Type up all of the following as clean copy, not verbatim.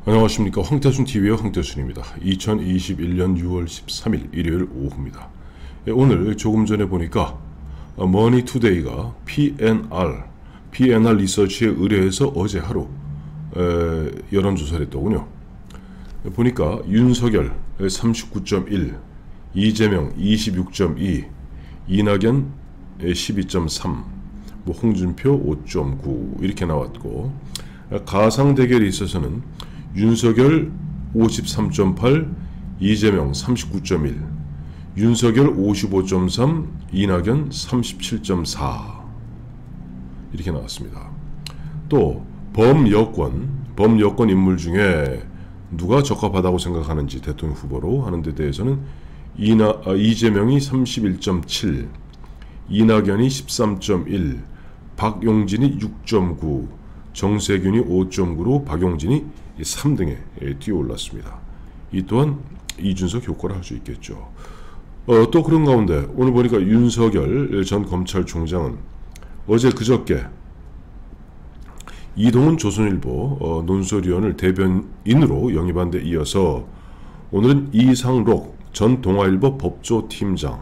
안녕하십니까. 황태순TV의 황태순입니다. 2021년 6월 13일 일요일 오후입니다. 오늘 조금 전에 보니까 머니투데이가 PNR 리서치에 의뢰해서 어제 하루 여론조사를 했더군요. 보니까 윤석열 39.1, 이재명 26.2, 이낙연 12.3, 홍준표 5.9 이렇게 나왔고, 가상 대결에 있어서는 윤석열 53.8, 이재명 39.1, 윤석열 55.3, 이낙연 37.4 이렇게 나왔습니다. 또 범여권 인물 중에 누가 적합하다고 생각하는지 대통령 후보로 하는 데 대해서는 이재명이 31.7, 이낙연이 13.1, 박용진이 6.9, 정세균이 5.9로 박용진이 3등에 뛰어올랐습니다. 이 또한 이준석 효과를 할 수 있겠죠. 또 그런 가운데 오늘 보니까 윤석열 전 검찰총장은 어제 그저께 이동훈 조선일보 논설위원을 대변인으로 영입한 데 이어서 오늘은 이상록 전 동아일보 법조팀장,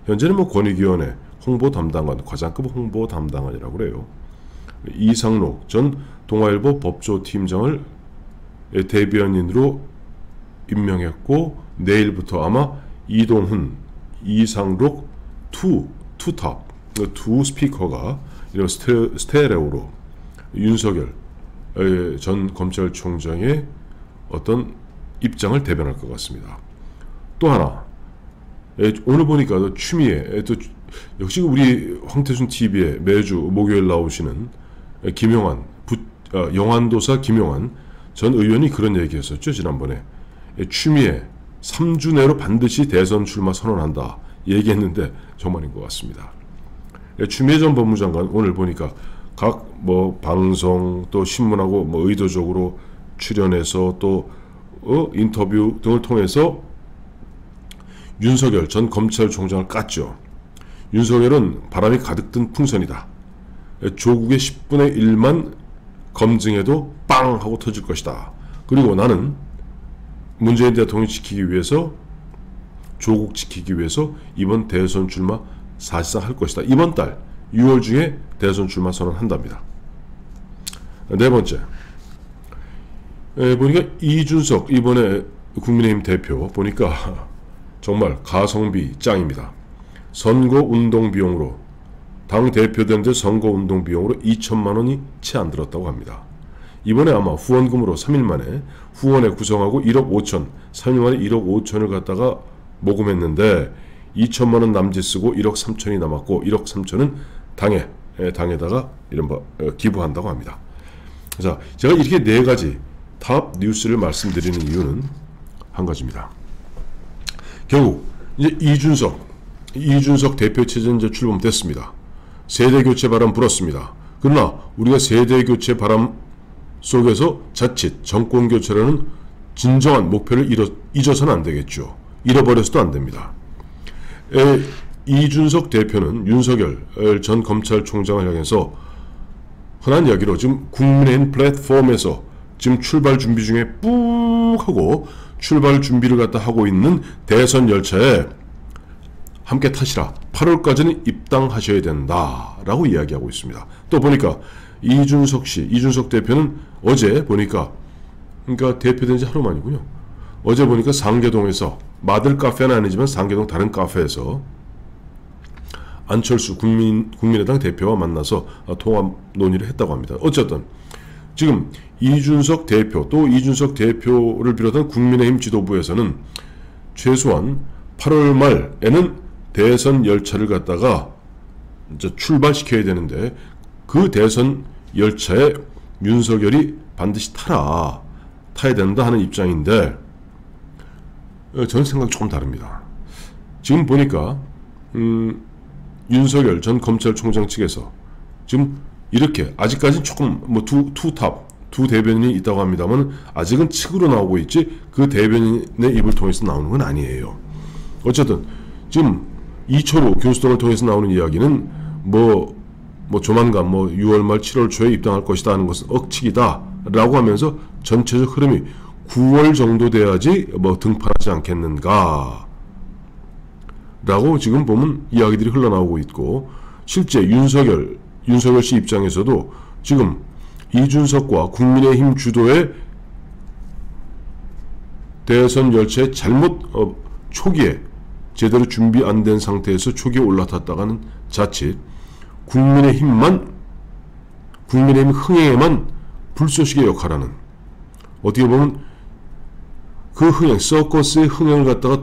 현재는 권익위원회 홍보 담당관, 과장급 홍보 담당관이라고 그래요. 이상록 전 동아일보 법조팀장을 대변인으로 임명했고, 내일부터 아마 이동훈, 이상록 투탑, 두 스피커가 이런 스테레오로 윤석열 전 검찰총장의 어떤 입장을 대변할 것 같습니다. 또 하나, 오늘 보니까 추미애, 또 역시 우리 황태순TV에 매주 목요일 나오시는 김용환, 영환도사 김용환 전 의원이 그런 얘기했었죠. 지난번에 추미애 3주 내로 반드시 대선 출마 선언한다 얘기했는데 정말인 것 같습니다. 추미애 전 법무장관 오늘 보니까 각 방송 또 신문하고 의도적으로 출연해서 또 인터뷰 등을 통해서 윤석열 전 검찰총장을 깠죠. 윤석열은 바람이 가득 든 풍선이다. 조국의 10분의 1만 검증해도 빵 하고 터질 것이다. 그리고 나는 문재인 대통령 지키기 위해서, 조국 지키기 위해서 이번 대선 출마 사실상 할 것이다. 이번 달 6월 중에 대선 출마 선언한답니다. 네 번째, 보니까 이준석 이번에 국민의힘 대표 보니까 정말 가성비 짱입니다. 선거운동 비용으로, 당 대표되는데 선거운동 비용으로 2천만 원이 채 안 들었다고 합니다. 이번에 아마 후원금으로 3일 만에 후원회 구성하고 1억 5천, 3일 만에 1억 5천을 갖다가 모금했는데 2천만 원 남짓 쓰고 1억 3천이 남았고, 1억 3천은 당에다가 이른바 기부한다고 합니다. 자, 제가 이렇게 네 가지 탑 뉴스를 말씀드리는 이유는 한 가지입니다. 결국 이제 이준석 대표 체제 이제 출범됐습니다. 세대 교체 바람 불었습니다. 그러나 우리가 세대 교체 바람 속에서 자칫 정권 교체라는 진정한 목표를 잊어서는 안 되겠죠. 잃어버려서도 안 됩니다. 이준석 대표는 윤석열 전 검찰총장을 향해서 흔한 이야기로 지금 국민의힘 플랫폼에서 지금 출발 준비 중에 뿡 하고 출발 준비를 갖다 하고 있는 대선 열차에 함께 타시라. 8월까지는 입당하셔야 된다라고 이야기하고 있습니다. 또 보니까 이준석 대표는 어제 보니까, 그러니까 대표된 지 하루 만이군요. 어제 보니까 상계동에서, 마들 카페는 아니지만 상계동 다른 카페에서 안철수 국민의당 대표와 만나서 통합 논의를 했다고 합니다. 어쨌든 지금 이준석 대표, 또 이준석 대표를 비롯한 국민의힘 지도부에서는 최소한 8월 말에는 대선 열차를 갖다가 이제 출발시켜야 되는데, 그 대선 열차에 윤석열이 반드시 타야 된다 하는 입장인데, 저는 생각이 조금 다릅니다. 지금 보니까 윤석열 전 검찰총장 측에서 지금 이렇게 아직까지는 조금 두 대변인이 있다고 합니다만 아직은 측으로 나오고 있지 그 대변인의 입을 통해서 나오는 건 아니에요. 어쨌든 지금 이철우 교수 등을 통해서 나오는 이야기는 조만간 6월 말 7월 초에 입당할 것이다 하는 것은 억측이다 라고 하면서 전체적 흐름이 9월 정도 돼야지 뭐 등판하지 않겠는가 라고 지금 보면 이야기들이 흘러나오고 있고, 실제 윤석열 씨 입장에서도 지금 이준석과 국민의힘 주도의 대선 열차에 잘못 초기에 제대로 준비 안 된 상태에서 초기에 올라탔다가는 자칫 국민의힘 흥행에만 불쏘시개 역할하는, 어떻게 보면 그 흥행, 서커스의 흥행을 갖다가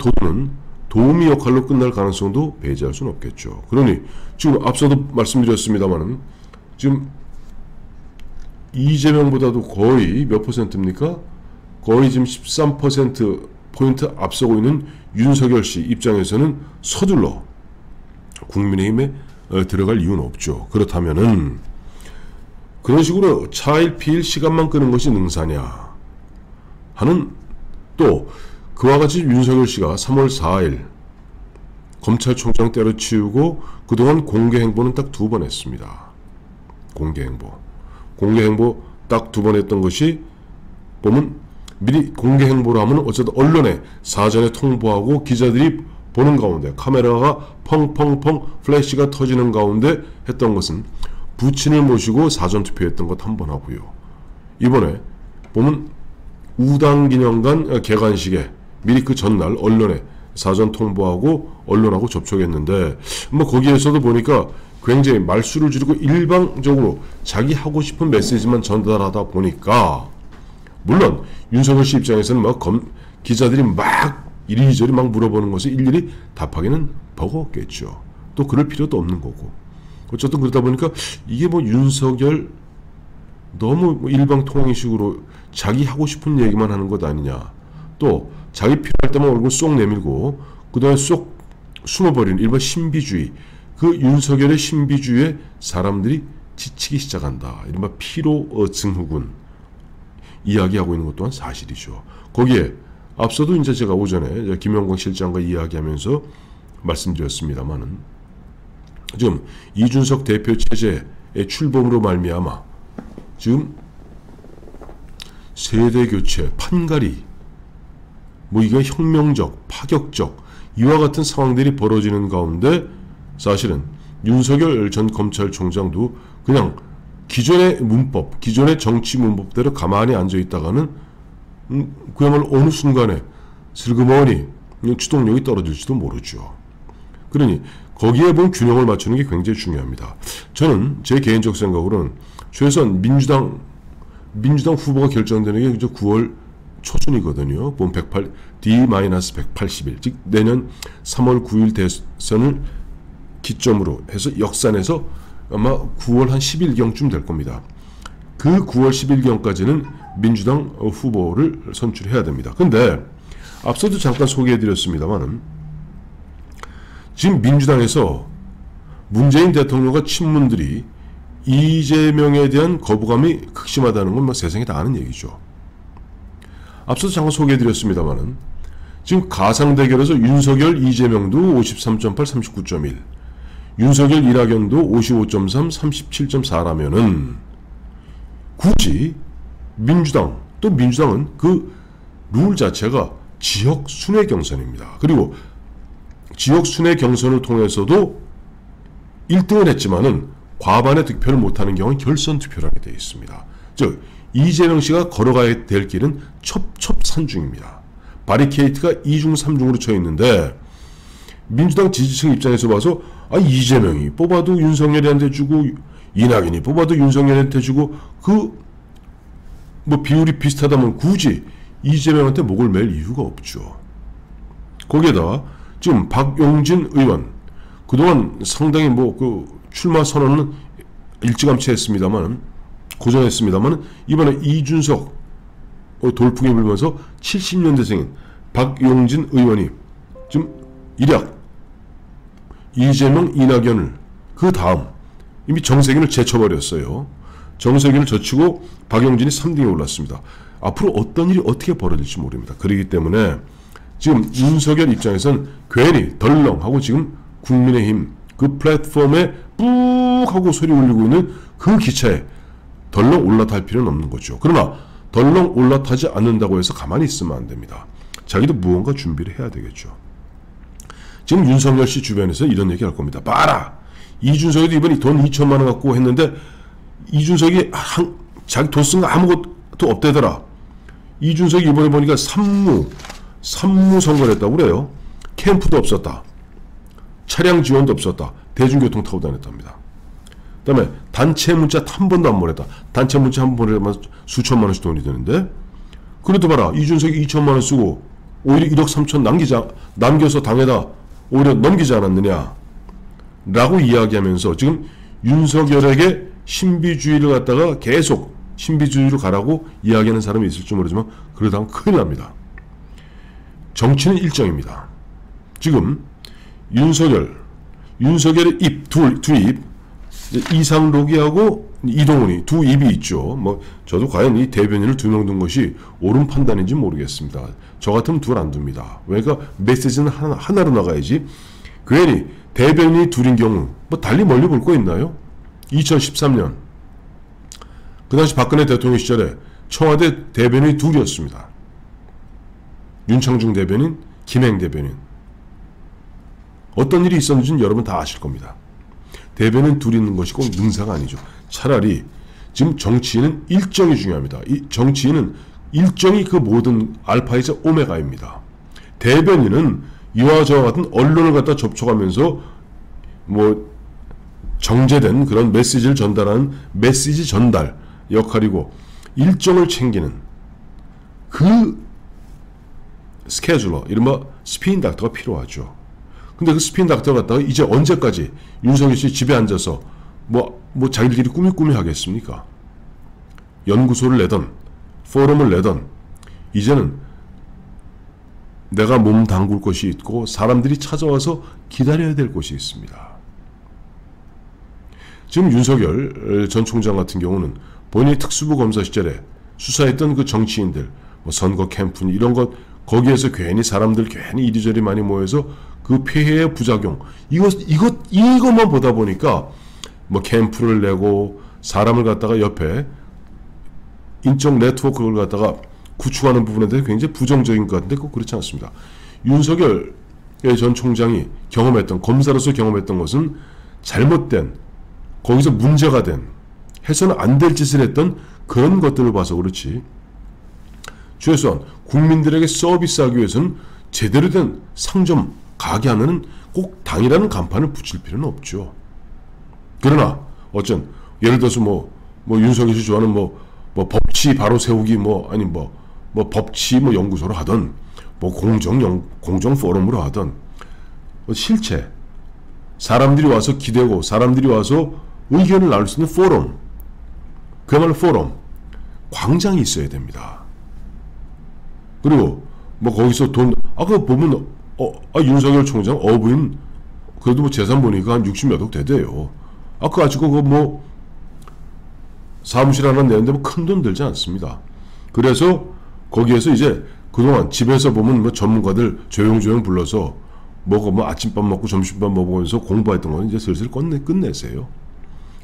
도우미 역할로 끝날 가능성도 배제할 수는 없겠죠. 그러니 지금 앞서도 말씀드렸습니다만은 지금 이재명보다도 거의 몇 퍼센트입니까? 거의 지금 13%포인트 앞서고 있는 윤석열 씨 입장에서는 서둘러 국민의힘에 들어갈 이유는 없죠. 그렇다면은 그런 식으로 차일피일 시간만 끄는 것이 능사냐 하는, 또 그와 같이 윤석열 씨가 3월 4일 검찰총장 때려치우고 그동안 공개행보는 딱 2번 했습니다. 공개행보 딱 2번 했던 것이 보면, 미리 공개행보를 하면 어쨌든 언론에 사전에 통보하고 기자들이 보는 가운데 카메라가 펑펑펑 플래시가 터지는 가운데 했던 것은 부친을 모시고 사전투표했던 것 한 번 하고요. 이번에 보면 우당기념관 개관식에 미리 그 전날 언론에 사전 통보하고 언론하고 접촉했는데, 뭐 거기에서도 보니까 굉장히 말수를 줄이고 일방적으로 자기 하고 싶은 메시지만 전달하다 보니까, 물론 윤석열 씨 입장에서는 막 기자들이 막 이리저리 막 물어보는 것을 일일이 답하기는 버거웠겠죠. 또 그럴 필요도 없는 거고. 어쨌든 그러다 보니까 이게 뭐 윤석열 너무 일방통행식으로 자기 하고 싶은 얘기만 하는 것 아니냐. 또 자기 필요할 때만 얼굴 쏙 내밀고 그다음에 쏙 숨어버리는 일반 신비주의, 그 윤석열의 신비주의에 사람들이 지치기 시작한다. 이른바 피로 증후군 이야기하고 있는 것 또한 사실이죠. 거기에 앞서도 이제 제가 오전에 김영광 실장과 이야기하면서 말씀드렸습니다만은, 지금 이준석 대표 체제의 출범으로 말미암아 지금 세대교체, 판갈이, 뭐 이게 혁명적, 파격적 이와 같은 상황들이 벌어지는 가운데 사실은 윤석열 전 검찰총장도 그냥 기존의 문법, 기존의 정치 문법대로 가만히 앉아있다가는 그야말로 어느 순간에 슬그머니 추동력이 떨어질지도 모르죠. 그러니 거기에 본 균형을 맞추는 게 굉장히 중요합니다. 저는 제 개인적 생각으로는 최소한 민주당 후보가 결정되는 게 이제 9월 초순이거든요. 본 D-181, 즉 내년 3월 9일 대선을 기점으로 해서 역산해서 아마 9월 한 10일경쯤 될 겁니다. 그 9월 10일경까지는 민주당 후보를 선출해야 됩니다. 근데 앞서도 잠깐 소개해드렸습니다만은 지금 민주당에서 문재인 대통령과 친문들이 이재명에 대한 거부감이 극심하다는 건 뭐 세상에 다 아는 얘기죠. 앞서도 잠깐 소개해드렸습니다만은 지금 가상대결에서 윤석열, 이재명도 53.8, 39.1, 윤석열, 이낙연도 55.3, 37.4라면은 굳이 민주당, 또 민주당은 그 룰 자체가 지역 순회 경선입니다. 그리고 지역 순회 경선을 통해서도 1등을 했지만은 과반의 득표를 못하는 경우는 결선 투표를 하게 되어 있습니다. 즉 이재명 씨가 걸어가야 될 길은 첩첩산중입니다. 바리케이트가 2중 3중으로 쳐 있는데 민주당 지지층 입장에서 봐서 이재명이 뽑아도 윤석열이한테 주고 이낙연이 뽑아도 윤석열한테 주고 그 뭐 비율이 비슷하다면 굳이 이재명한테 목을 맬 이유가 없죠. 거기에다 지금 박용진 의원 그동안 상당히 뭐 그 출마 선언은 일찌감치 했습니다만 고전했습니다만 이번에 이준석 돌풍이 불면서 70년대생인 박용진 의원이 지금 일약 이재명, 이낙연을 그 다음 이미 정세균을 제쳐버렸어요. 정세균을 젖히고 박용진이 3등에 올랐습니다. 앞으로 어떤 일이 어떻게 벌어질지 모릅니다. 그렇기 때문에 지금 윤석열 입장에서는 괜히 덜렁하고 지금 국민의힘 그 플랫폼에 뿡 하고 소리 울리고 있는 그 기차에 덜렁 올라탈 필요는 없는 거죠. 그러나 덜렁 올라타지 않는다고 해서 가만히 있으면 안 됩니다. 자기도 무언가 준비를 해야 되겠죠. 지금 윤석열 씨 주변에서 이런 얘기 할 겁니다. 봐라! 이준석이도 이번에 돈 2천만 원 갖고 했는데 이준석이 자기 돈 쓴 거 아무것도 없대더라. 이준석이 이번에 보니까 산무 선거를 했다고 그래요. 캠프도 없었다. 차량 지원도 없었다. 대중교통 타고 다녔답니다. 그 다음에 단체 문자 한 번도 안 보냈다. 단체 문자 한 번 보내면 수천만 원씩 돈이 되는데, 그래도 봐라, 이준석이 2천만 원 쓰고 오히려 1억 3천 남겨서 당에다 오히려 넘기지 않았느냐 라고 이야기하면서 지금 윤석열에게 신비주의를 갖다가 계속 신비주의로 가라고 이야기하는 사람이 있을지 모르지만 그러다 보면 큰일 납니다. 정치는 일정입니다. 지금 윤석열의 두 입, 이상록이하고 이동훈이 두 입이 있죠. 뭐 저도 과연 이 대변인을 두 명 둔 것이 옳은 판단인지 모르겠습니다. 저 같으면 둘 안 둡니다. 그러니까 메시지는 하나로 나가야지. 괜히 대변인이 둘인 경우 뭐 달리 멀리 볼 거 있나요? 2013년 그 당시 박근혜 대통령 시절에 청와대 대변인이 둘이었습니다. 윤창중 대변인, 김행 대변인. 어떤 일이 있었는지는 여러분 다 아실 겁니다. 대변인 둘이 있는 것이 꼭 능사가 아니죠. 차라리 지금 정치인은 일정이 중요합니다. 이 정치인은 일정이 그 모든 알파이자 오메가입니다. 대변인은 이와 저와 같은 언론을 갖다 접촉하면서 뭐 정제된 그런 메시지를 전달하는 메시지 전달 역할이고, 일정을 챙기는 그 스케줄러, 이른바 스피인 닥터가 필요하죠. 근데 그 스피인 닥터 갖다가 이제 언제까지 윤석열 씨 집에 앉아서 뭐 자기들끼리 꾸미꾸미 하겠습니까? 연구소를 내던 포럼을 내던 이제는 내가 몸 담글 곳이 있고 사람들이 찾아와서 기다려야 될 곳이 있습니다. 지금 윤석열 전 총장 같은 경우는 본인이 특수부 검사 시절에 수사했던 그 정치인들, 뭐 선거 캠프 이런 것, 거기에서 괜히 사람들 괜히 이리저리 많이 모여서 그 폐해의 부작용, 이것만 보다 보니까 뭐 캠프를 내고 사람을 갖다가 옆에 인적 네트워크를 갖다가 구축하는 부분에 대해서 굉장히 부정적인 것 같은데 꼭 그렇지 않습니다. 윤석열 전 총장이 경험했던, 검사로서 경험했던 것은 잘못된, 거기서 문제가 된, 해서는 안 될 짓을 했던 그런 것들을 봐서 그렇지, 최소한 국민들에게 서비스하기 위해서는 제대로 된 상점, 가게 하면은 꼭 당이라는 간판을 붙일 필요는 없죠. 그러나 예를 들어서 윤석열이 좋아하는 법치 바로 세우기 법치 연구소로 하던 공정 포럼으로 하던 실체, 사람들이 와서 기대고 사람들이 와서 의견을 나눌 수 있는 포럼, 그야말로 포럼, 광장이 있어야 됩니다. 그리고 거기서 돈, 아까 보면 윤석열 총장 어부인 그래도 재산 보니까 한 60몇 억 되대요. 아까 가지고 사무실 하나 내는데 큰 돈 들지 않습니다. 그래서 거기에서 이제 그동안 집에서 보면 전문가들 조용조용 불러서 아침밥 먹고 점심밥 먹으면서 공부했던 건 이제 슬슬 끝내세요.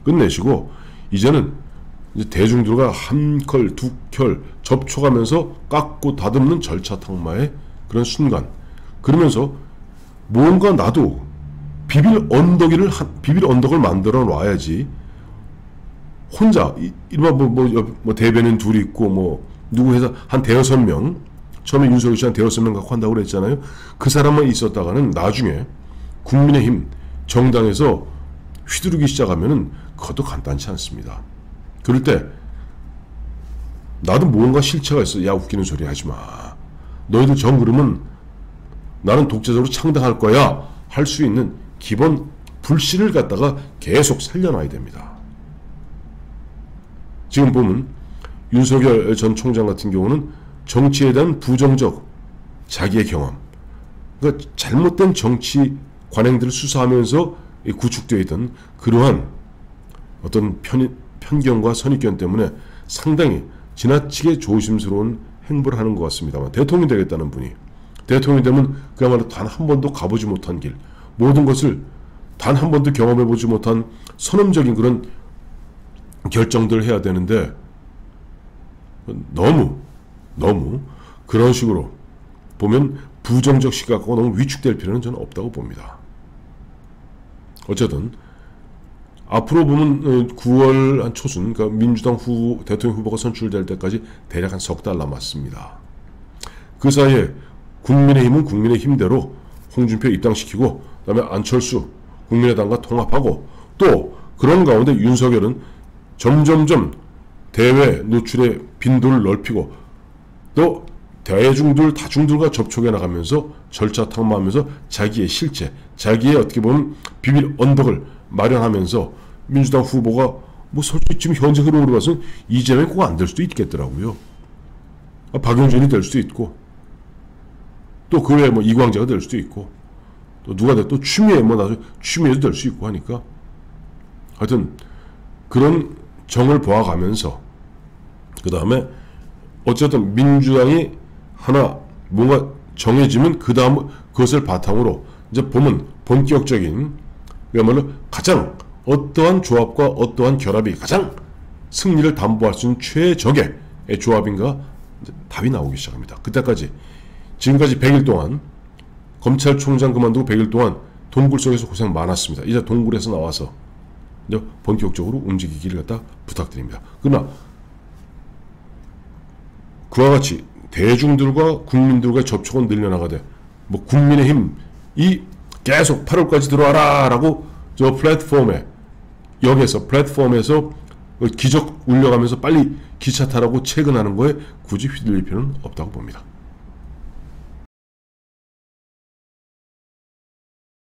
끝내시고 이제는 이제 대중들과 한 컬, 두 컬 접촉하면서 깎고 다듬는 절차 탕마의 그런 순간. 그러면서 뭔가 나도 비빌 언덕을 만들어 놔야지. 혼자 대변인 둘이 있고 누구 해서 한 대여섯 명, 처음에 윤석열 씨 한 대여섯 명 갖고 한다고 그랬잖아요. 그 사람만 있었다가는 나중에 국민의힘 정당에서 휘두르기 시작하면은 그것도 간단치 않습니다. 그럴 때 나도 뭔가 실체가 있어. 야, 웃기는 소리 하지 마. 너희들 정그러면 나는 독자적으로 창당할 거야 할 수 있는 기본 불씨를 갖다가 계속 살려놔야 됩니다. 지금 보면 윤석열 전 총장 같은 경우는 정치에 대한 부정적 자기의 경험, 그러니까 잘못된 정치 관행들을 수사하면서 구축되어 있던 그러한 어떤 편견과 선입견 때문에 상당히 지나치게 조심스러운 행보를 하는 것 같습니다만, 대통령이 되겠다는 분이 대통령이 되면 그야말로 단 한 번도 가보지 못한 길, 모든 것을 단 한 번도 경험해보지 못한 선험적인 그런 결정들 해야 되는데 너무 그런 식으로 보면 부정적 시각과 너무 위축될 필요는 저는 없다고 봅니다. 어쨌든 앞으로 보면 9월 한 초순, 그러니까 민주당 대통령 후보가 선출될 때까지 대략 한 석 달 남았습니다. 그 사이에 국민의힘은 국민의힘대로 홍준표 입당시키고, 그 다음에 안철수 국민의당과 통합하고, 또 그런 가운데 윤석열은 점점점 대외 노출의 빈도를 넓히고, 또 다중들과 접촉해 나가면서 절차 탐험하면서 자기의 실체, 자기의 어떻게 보면 비빌 언덕을 마련하면서 민주당 후보가 뭐 솔직히 지금 현재 흐름으로 봐서는 이재명이 꼭 안 될 수도 있겠더라고요. 박용진이 될 수도 있고, 또 그 외에 뭐 이광재가 될 수도 있고, 또 누가 돼 또 나중에 추미애도 될 수 있고 하니까, 하여튼 그런 정을 보아가면서, 그 다음에 어쨌든 민주당이 하나 뭔가 정해지면 그 다음 그것을 바탕으로 이제 보면 본격적인, 그야말로 가장 어떠한 조합과 어떠한 결합이 가장 승리를 담보할 수 있는 최적의 조합인가 답이 나오기 시작합니다. 그때까지 지금까지 100일 동안 검찰총장 그만두고 100일 동안 동굴 속에서 고생 많았습니다. 이제 동굴에서 나와서 이제 본격적으로 움직이기를 갖다 부탁드립니다. 그러나 그와 같이 대중들과 국민들과의 접촉은 늘려나가되, 뭐 국민의힘이 계속 8월까지 들어와라 라고 저 플랫폼에서 기적 울려가면서 빨리 기차 타라고 체근하는 거에 굳이 휘둘릴 필요는 없다고 봅니다.